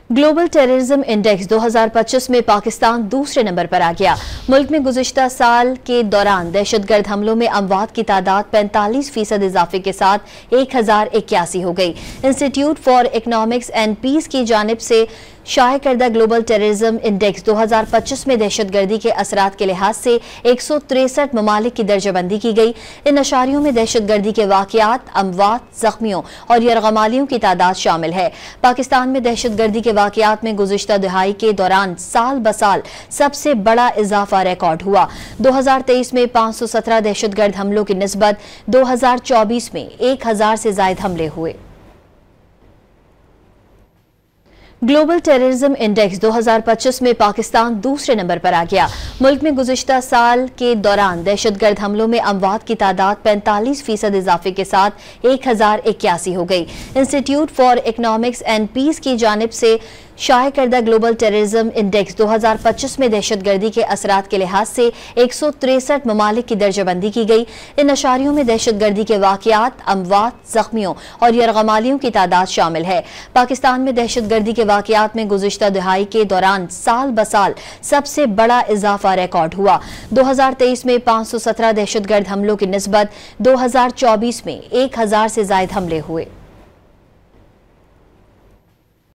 Global terrorism index 2025 में पाकिस्तान दूसरे number पर आ गया। मुल्क में गुज़िश्ता साल के दौरान दहशतगर्द हमलों में अमवात की तादाद 45% इजाफे के साथ 1081 हो गई। Institute for economics and peace की जानिब से शाये करदा ग्लोबल टेररिज्म इंडेक्स 2025 में दहशतगर्दी के असरात के लिहाज से 163 ममालिक की दर्जाबंदी की गई। इन अशारियों में दहशतगर्दी के वाक़यात, अमवात, जख्मियों और यरगमालियों की तादाद शामिल है। पाकिस्तान में दहशतगर्दी के वाक़यात में गुज़िश्ता दिहाई के दौरान साल ब साल सबसे बड़ा इजाफा रिकॉर्ड हुआ। 2023 में 517 दहशतगर्द हमलों की निस्बत 2024 में 1000 से ज़ायद हमले हुए। ग्लोबल टेररिज्म इंडेक्स 2025 में पाकिस्तान दूसरे नंबर पर आ गया। मुल्क में गुज़िश्ता साल के दौरान दहशतगर्द हमलों में अमवात की तादाद 45% इजाफे के साथ 1081 हो गई। Institute for economics and peace की जानिब से शाये करदा ग्लोबल टेररिज्म इंडेक्स 2025 में दहशतगर्दी के असरात के लिहाज से 163 ममालिक की दर्जाबंदी की गई। इन अशारियों में दहशतगर्दी के वाक़यात, अमवात, जख्मियों और यरगमालियों की तादाद शामिल है। पाकिस्तान में दहशतगर्दी के वाक़यात में गुज़िश्ता दिहाई के दौरान साल ब साल सबसे बड़ा इजाफा रिकॉर्ड हुआ। 2023 में 517 दहशतगर्द हमलों की निस्बत 2024 में 1000 से ज़ायद हमले हुए।